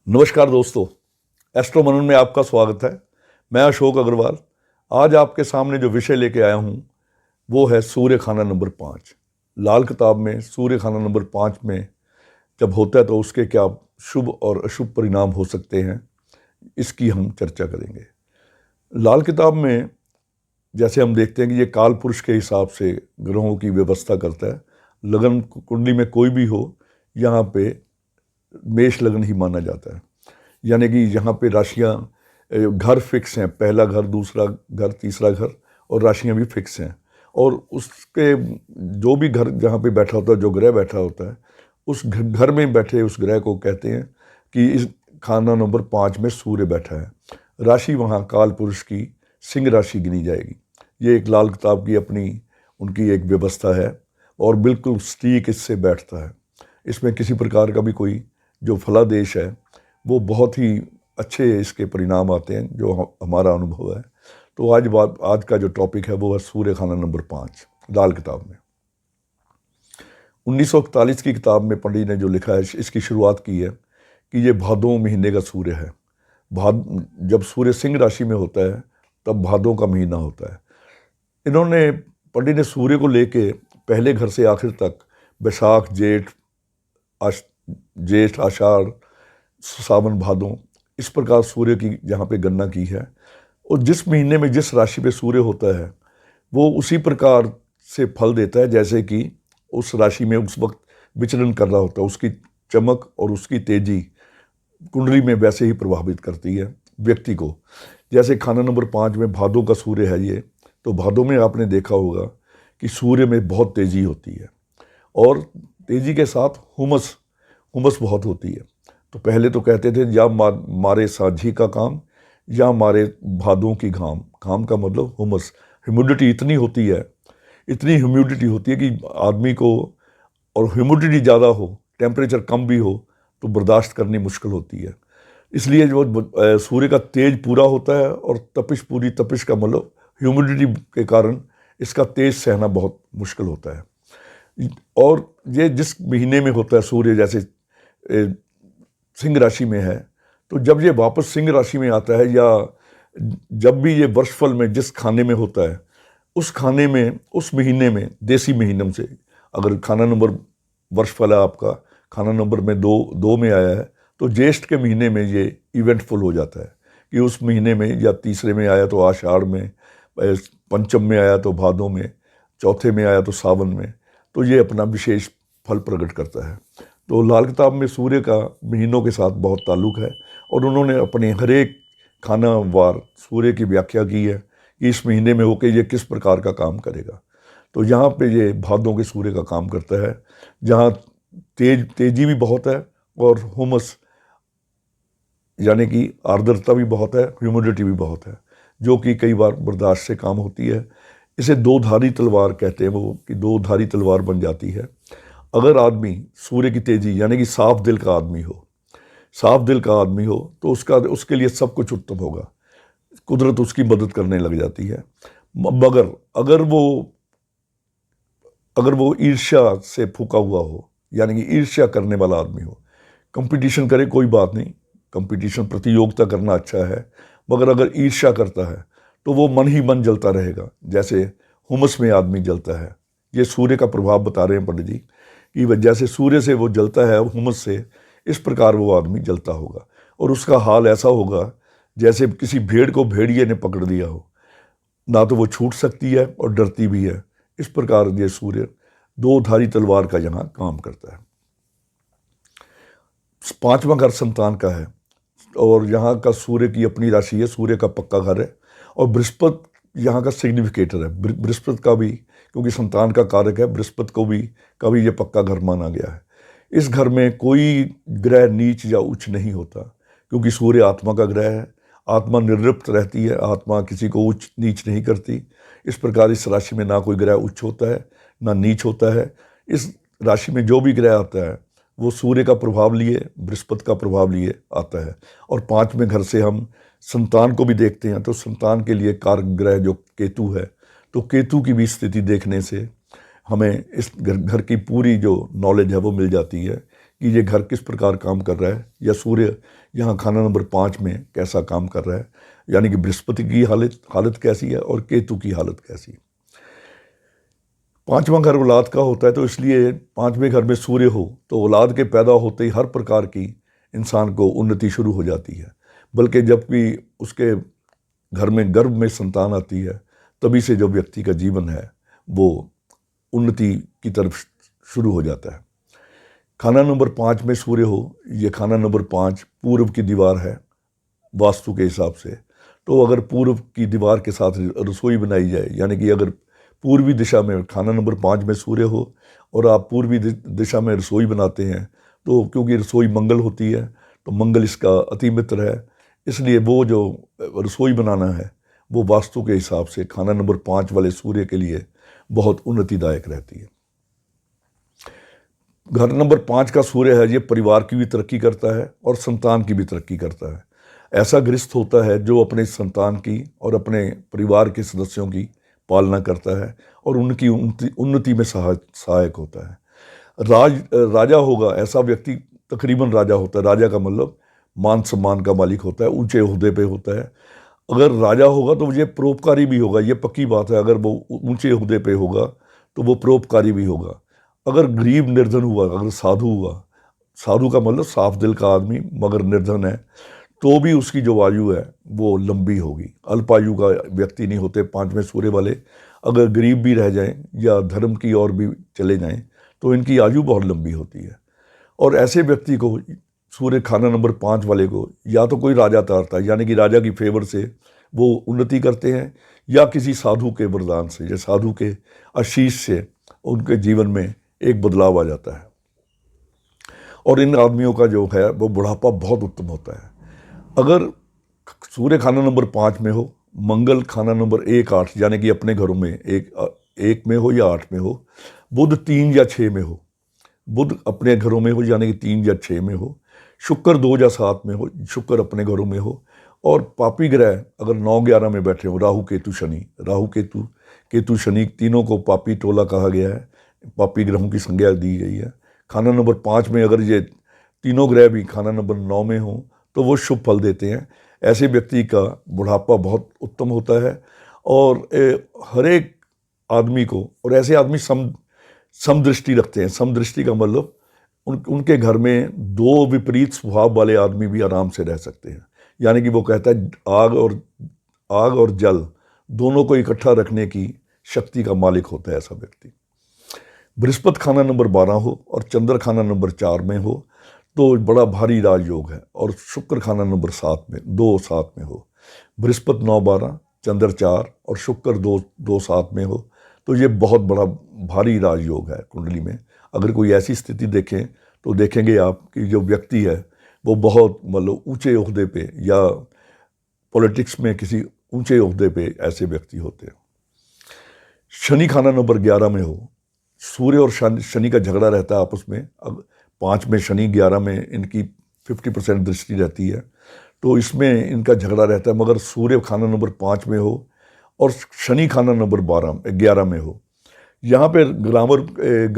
नमस्कार दोस्तों, एस्ट्रो मनन में आपका स्वागत है। मैं अशोक अग्रवाल। आज आपके सामने जो विषय लेके आया हूँ वो है सूर्य खाना नंबर 5। लाल किताब में सूर्य खाना नंबर 5 में जब होता है तो उसके क्या शुभ और अशुभ परिणाम हो सकते हैं, इसकी हम चर्चा करेंगे। लाल किताब में जैसे हम देखते हैं कि ये काल पुरुष के हिसाब से ग्रहों की व्यवस्था करता है। लगन कुंडली में कोई भी हो, यहाँ पे मेष लगन ही माना जाता है। यानी कि यहाँ पे राशियाँ, घर फिक्स हैं, पहला घर, दूसरा घर, तीसरा घर, और राशियाँ भी फिक्स हैं। और उसके जो भी घर जहाँ पे बैठा होता है, जो ग्रह बैठा होता है, उस घर में बैठे उस ग्रह को कहते हैं कि इस खाना नंबर 5 में सूर्य बैठा है। राशि वहाँ काल पुरुष की सिंह राशि गिनी जाएगी। ये एक लाल किताब की अपनी उनकी एक व्यवस्था है और बिल्कुल सटीक इससे बैठता है। इसमें किसी प्रकार का भी कोई जो फलादेश है वो बहुत ही अच्छे इसके परिणाम आते हैं, जो हमारा अनुभव है। तो आज का जो टॉपिक है वो है सूर्य खाना नंबर 5 लाल किताब में। 1941 की किताब में पंडित ने जो लिखा है, इसकी शुरुआत की है कि ये भादों महीने का सूर्य है। जब सूर्य सिंह राशि में होता है तब भादों का महीना होता है। इन्होंने पंडित ने सूर्य को लेके पहले घर से आखिर तक बैसाख, जेठ, आषाढ़, सावन, भादों, इस प्रकार सूर्य की जहाँ पे गणना की है। और जिस महीने में जिस राशि पे सूर्य होता है वो उसी प्रकार से फल देता है जैसे कि उस राशि में उस वक्त विचरण कर रहा होता है। उसकी चमक और उसकी तेजी कुंडली में वैसे ही प्रभावित करती है व्यक्ति को। जैसे खाना नंबर 5 में भादों का सूर्य है ये, तो भादों में आपने देखा होगा कि सूर्य में बहुत तेजी होती है और तेजी के साथ हुमस बहुत होती है। तो पहले तो कहते थे या मारे साझी का काम या मारे भादों की घाम। घाम का मतलब हुमस, ह्यूमिडिटी इतनी होती है, इतनी ह्यूमिडिटी होती है कि आदमी को, और ह्यूमिडिटी ज़्यादा हो, टेम्परेचर कम भी हो तो बर्दाश्त करनी मुश्किल होती है। इसलिए जो सूर्य का तेज पूरा होता है और तपिश पूरी, तपिश का मतलब ह्यूमिडिटी के कारण इसका तेज सहना बहुत मुश्किल होता है। और ये जिस महीने में होता है सूर्य, जैसे सिंह राशि में है, तो जब ये वापस सिंह राशि में आता है या जब भी ये वर्षफल में जिस खाने में होता है उस खाने में, उस महीने में, देसी महीनों से, अगर खाना नंबर वर्षफल है आपका, खाना नंबर में दो में आया है तो ज्येष्ठ के महीने में ये इवेंटफुल हो जाता है कि उस महीने में, या तीसरे में आया तो आषाढ़ में, पंचम में आया तो भादों में, चौथे में आया तो सावन में, तो ये अपना विशेष फल प्रकट करता है। तो लाल किताब में सूर्य का महीनों के साथ बहुत ताल्लुक है और उन्होंने अपने हर एक खानावार सूर्य की व्याख्या की है कि इस महीने में होकर ये किस प्रकार का काम करेगा। तो यहाँ पे ये भादों के सूर्य का काम करता है, जहाँ तेजी भी बहुत है और हुमस यानी कि आर्द्रता भी बहुत है, ह्यूमिडिटी भी बहुत है, जो कि कई बार बर्दाश्त से काम होती है। इसे दो धारी तलवार कहते हैं वो, कि दो धारी तलवार बन जाती है। अगर आदमी सूर्य की तेजी यानी कि साफ दिल का आदमी हो तो उसके लिए सब कुछ उत्तम होगा, कुदरत उसकी मदद करने लग जाती है। मगर अगर वो ईर्ष्या से फूका हुआ हो, यानी कि ईर्ष्या करने वाला आदमी हो, कंपटीशन करे कोई बात नहीं, कंपटीशन प्रतियोगिता करना अच्छा है, मगर अगर ईर्ष्या करता है तो वो मन ही मन जलता रहेगा, जैसे हुमस में आदमी जलता है। ये सूर्य का प्रभाव बता रहे हैं पंडित जी कि जैसे सूर्य से वो जलता है हुमस से, इस प्रकार वो आदमी जलता होगा और उसका हाल ऐसा होगा जैसे किसी भेड़ को भेड़िए ने पकड़ लिया हो, ना तो वो छूट सकती है और डरती भी है। इस प्रकार ये सूर्य दो धारी तलवार का यहाँ काम करता है। 5वां घर संतान का है और यहाँ का सूर्य की अपनी राशि है, सूर्य का पक्का घर है और बृहस्पति यहाँ का सिग्निफिकेटर है। बृहस्पति का भी, क्योंकि संतान का कारक है, बृहस्पति को भी कभी ये पक्का घर माना गया है। इस घर में कोई ग्रह नीच या उच्च नहीं होता, क्योंकि सूर्य आत्मा का ग्रह है। आत्मा निर्लिप्त रहती है, आत्मा किसी को उच्च नीच नहीं करती। इस प्रकार इस राशि में ना कोई ग्रह उच्च होता है ना नीच होता है। इस राशि में जो भी ग्रह आता है वो सूर्य का प्रभाव लिए, बृहस्पति का प्रभाव लिए आता है। और 5वें घर से हम संतान को भी देखते हैं, तो संतान के लिए कारक ग्रह जो केतु है, तो केतु की भी स्थिति देखने से हमें इस घर की पूरी जो नॉलेज है वो मिल जाती है कि ये घर किस प्रकार काम कर रहा है, या सूर्य यहाँ खाना नंबर 5 में कैसा काम कर रहा है, यानी कि बृहस्पति की हालत कैसी है और केतु की हालत कैसी है। 5वां घर औलाद का होता है, तो इसलिए 5वें घर में सूर्य हो तो औलाद के पैदा होते ही हर प्रकार की इंसान को उन्नति शुरू हो जाती है। बल्कि जब भी उसके घर में गर्भ में संतान आती है, तभी से जो व्यक्ति का जीवन है वो उन्नति की तरफ शुरू हो जाता है। खाना नंबर 5 में सूर्य हो, ये खाना नंबर 5 पूर्व की दीवार है वास्तु के हिसाब से। तो अगर पूर्व की दीवार के साथ रसोई बनाई जाए, यानी कि अगर पूर्वी दिशा में खाना नंबर 5 में सूर्य हो और आप पूर्वी दिशा में रसोई बनाते हैं, तो क्योंकि रसोई मंगल होती है तो मंगल इसका अति मित्र है, इसलिए वो जो रसोई बनाना है वो वास्तु के हिसाब से खाना नंबर 5 वाले सूर्य के लिए बहुत उन्नतिदायक रहती है। घर नंबर 5 का सूर्य है, ये परिवार की भी तरक्की करता है और संतान की भी तरक्की करता है। ऐसा गृहस्थ होता है जो अपने संतान की और अपने परिवार के सदस्यों की पालना करता है और उनकी उन्नति में सहायक होता है। राजा होगा, ऐसा व्यक्ति तकरीबन राजा होता है। राजा का मतलब मान सम्मान का मालिक होता है, ऊंचे ओहदे पे होता है। अगर राजा होगा तो ये परोपकारी भी होगा, ये पक्की बात है। अगर वो ऊंचे ओहदे पे होगा तो वो परोपकारी भी होगा। अगर गरीब निर्धन हुआ, अगर साधु हुआ, साधु का मतलब साफ दिल का आदमी मगर निर्धन है, तो भी उसकी जो आयु है वो लंबी होगी। अल्पायु का व्यक्ति नहीं होते 5वें सूर्य वाले। अगर गरीब भी रह जाएं या धर्म की ओर भी चले जाएं तो इनकी आयु बहुत लंबी होती है। और ऐसे व्यक्ति को, सूर्य खाना नंबर 5 वाले को, या तो कोई राजा तारता है, यानी कि राजा की फेवर से वो उन्नति करते हैं, या किसी साधु के वरदान से या साधु के आशीष से उनके जीवन में एक बदलाव आ जाता है। और इन आदमियों का जो है वो बुढ़ापा बहुत उत्तम होता है। अगर सूर्य खाना नंबर 5 में हो, मंगल खाना नंबर 1, 8, यानी कि अपने घरों में एक में हो या 8 में हो, बुध 3 या 6 में हो, बुध अपने घरों में हो यानी कि 3 या 6 में हो, शुक्र 2 या 7 में हो, शुक्र अपने घरों में हो, और पापी ग्रह अगर 9, 11 में बैठे हो, राहु केतु शनि, राहु केतु शनि, तीनों को पापी टोला कहा गया है, पापी ग्रहों की संज्ञा दी गई है। खाना नंबर 5 में अगर ये तीनों ग्रह भी खाना नंबर 9 में हो तो वो शुभ फल देते हैं। ऐसे व्यक्ति का बुढ़ापा बहुत उत्तम होता है। और हर एक आदमी को, और ऐसे आदमी समदृष्टि रखते हैं। समदृष्टि का मतलब उनके घर में 2 विपरीत स्वभाव वाले आदमी भी आराम से रह सकते हैं। यानी कि वो कहता है आग और जल दोनों को इकट्ठा रखने की शक्ति का मालिक होता है ऐसा व्यक्ति। बृहस्पति खाना नंबर 12 हो और चंद्र खाना नंबर 4 में हो तो बड़ा भारी राजयोग है। और शुक्र खाना नंबर 7 में 2-7 में हो, बृहस्पति 9-12, चंद्र 4 और शुक्र 2-7 में हो तो ये बहुत बड़ा भारी राजयोग है कुंडली में। अगर कोई ऐसी स्थिति देखें तो देखेंगे आप कि जो व्यक्ति है वो बहुत मतलब ऊंचे ओहदे पे या पॉलिटिक्स में किसी ऊंचे ओहदे पे ऐसे व्यक्ति होते हैं। शनि खाना नंबर 11 में हो, सूर्य और शनि का झगड़ा रहता है आपस में। अब 5 में शनि, 11 में इनकी 50% दृष्टि रहती है, तो इसमें इनका झगड़ा रहता है। मगर सूर्य खाना नंबर 5 में हो और शनि खाना नंबर 11 में हो, यहाँ पे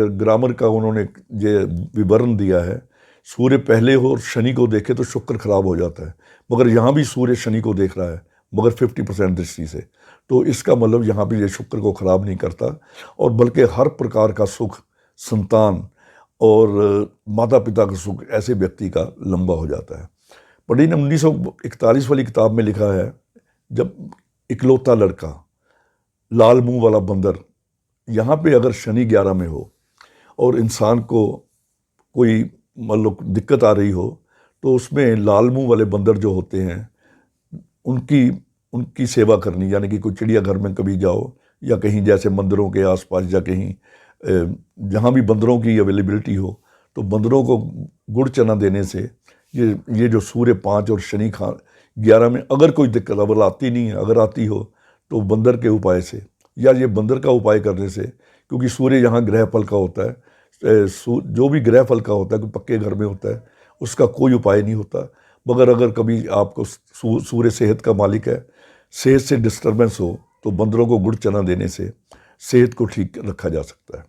ग्रामर का उन्होंने ये विवरण दिया है, सूर्य पहले हो और शनि को देखे तो शुक्र खराब हो जाता है। मगर यहाँ भी सूर्य शनि को देख रहा है मगर 50% दृष्टि से, तो इसका मतलब यहाँ भी ये शुक्र को खराब नहीं करता और बल्कि हर प्रकार का सुख, संतान और माता पिता का सुख ऐसे व्यक्ति का लंबा हो जाता है। पंडित ने 1941 वाली किताब में लिखा है, जब इकलौता लड़का, लाल मुंह वाला बंदर, यहाँ पे अगर शनि 11 में हो और इंसान को कोई मतलब दिक्कत आ रही हो तो उसमें लाल मुंह वाले बंदर जो होते हैं उनकी सेवा करनी। यानी कि कोई चिड़ियाघर में कभी जाओ या कहीं जैसे मंदिरों के आसपास या कहीं जहाँ भी बंदरों की अवेलेबिलिटी हो तो बंदरों को गुड़ चना देने से ये जो सूर्य 5 और शनि 11 में अगर कोई दिक्कत अगर आती नहीं है, अगर आती हो तो बंदर के उपाय से या ये बंदर का उपाय करने से, क्योंकि सूर्य यहाँ ग्रह फल का होता है, जो भी ग्रह फल का होता है, कोई पक्के घर में होता है, उसका कोई उपाय नहीं होता। मगर अगर कभी आपको सूर्य सेहत का मालिक है, सेहत से डिस्टर्बेंस हो तो बंदरों को गुड़ चना देने से सेहत को ठीक रखा जा सकता है।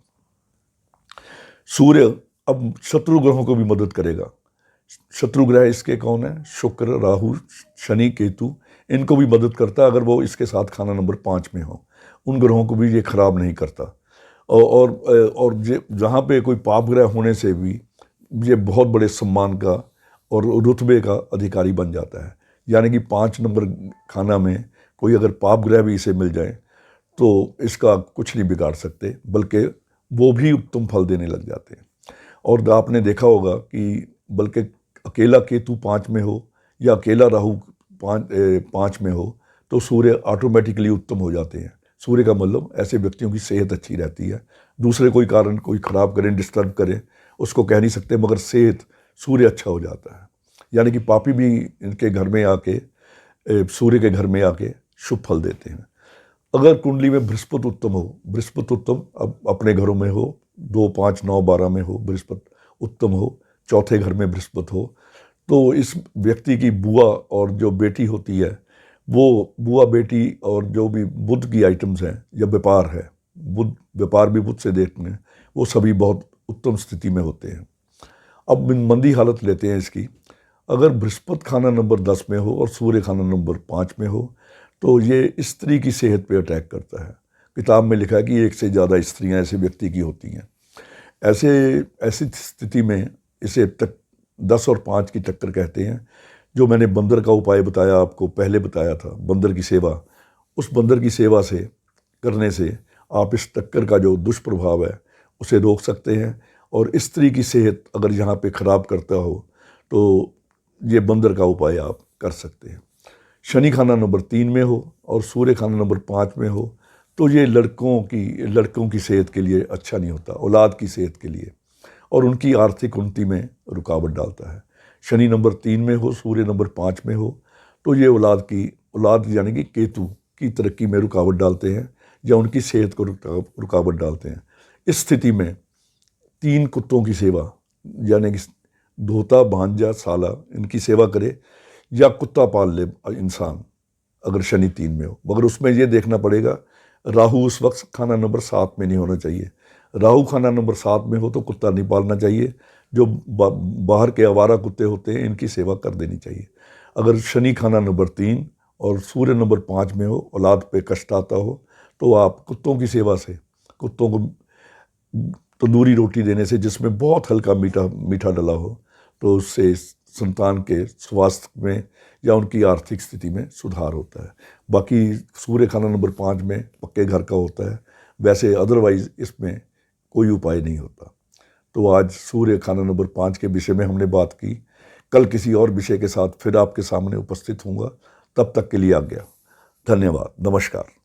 सूर्य अब शत्रु ग्रहों को भी मदद करेगा। शत्रु ग्रह इसके कौन है? शुक्र, राहु, शनि, केतु, इनको भी मदद करता है अगर वो इसके साथ खाना नंबर 5 में हो। उन ग्रहों को भी ये खराब नहीं करता। और जहाँ पे कोई पाप ग्रह होने से भी ये बहुत बड़े सम्मान का और रुतबे का अधिकारी बन जाता है। यानी कि 5 नंबर खाना में कोई अगर पाप ग्रह भी इसे मिल जाए तो इसका कुछ नहीं बिगाड़ सकते, बल्कि वो भी उत्तम फल देने लग जाते हैं। और आपने देखा होगा कि बल्कि अकेला केतु 5 में हो या अकेला राहु 5 में हो तो सूर्य ऑटोमेटिकली उत्तम हो जाते हैं। सूर्य का मतलब ऐसे व्यक्तियों की सेहत अच्छी रहती है। दूसरे कोई कारण कोई ख़राब करें, डिस्टर्ब करें, उसको कह नहीं सकते, मगर सेहत सूर्य अच्छा हो जाता है। यानी कि पापी भी इनके घर में आके, सूर्य के घर में आके शुभ फल देते हैं। अगर कुंडली में बृहस्पति उत्तम हो, बृहस्पति उत्तम अब अपने घरों में हो, 2, 5, 9, 12 में हो, बृहस्पति उत्तम हो, चौथे घर में बृहस्पति हो, तो इस व्यक्ति की बुआ और जो बेटी होती है, वो बुआ बेटी और जो भी बुध की आइटम्स हैं या व्यापार है, बुध व्यापार भी बुध से देखते हैं, वो सभी बहुत उत्तम स्थिति में होते हैं। अब मंदी हालत लेते हैं इसकी। अगर बृहस्पति खाना नंबर 10 में हो और सूर्य खाना नंबर 5 में हो तो ये स्त्री की सेहत पे अटैक करता है। किताब में लिखा है कि 1 से ज़्यादा स्त्रियां ऐसे व्यक्ति की होती हैं। ऐसी स्थिति में इसे 10 और 5 की टक्कर कहते हैं। जो मैंने बंदर का उपाय बताया, आपको पहले बताया था, बंदर की सेवा, उस बंदर की सेवा से करने से आप इस टक्कर का जो दुष्प्रभाव है उसे रोक सकते हैं। और स्त्री की सेहत अगर यहाँ पे ख़राब करता हो तो ये बंदर का उपाय आप कर सकते हैं। शनि खाना नंबर 3 में हो और सूर्य खाना नंबर 5 में हो तो ये लड़कों की सेहत के लिए अच्छा नहीं होता, औलाद की सेहत के लिए, और उनकी आर्थिक उन्नति में रुकावट डालता है। शनि नंबर 3 में हो, सूर्य नंबर 5 में हो तो ये औलाद यानी कि केतु की तरक्की में रुकावट डालते हैं या उनकी सेहत को रुकावट डालते हैं। इस स्थिति में 3 कुत्तों की सेवा, यानी कि धोता, भांजा, साला, इनकी सेवा करे या कुत्ता पाल ले इंसान अगर शनि 3 में हो। मगर उसमें ये देखना पड़ेगा राहु उस वक्त खाना नंबर 7 में नहीं होना चाहिए। राहु खाना नंबर 7 में हो तो कुत्ता नहीं पालना चाहिए। जो बाहर के आवारा कुत्ते होते हैं इनकी सेवा कर देनी चाहिए। अगर शनि खाना नंबर 3 और सूर्य नंबर 5 में हो, औलाद पे कष्ट आता हो, तो आप कुत्तों की सेवा से, कुत्तों को तंदूरी रोटी देने से जिसमें बहुत हल्का मीठा डला हो, तो उससे संतान के स्वास्थ्य में या उनकी आर्थिक स्थिति में सुधार होता है। बाकी सूर्य खाना नंबर 5 में पक्के घर का होता है, वैसे अदरवाइज इसमें कोई उपाय नहीं होता। तो आज सूर्य खाना नंबर 5 के विषय में हमने बात की। कल किसी और विषय के साथ फिर आपके सामने उपस्थित होऊंगा। तब तक के लिए आज्ञा। धन्यवाद। नमस्कार।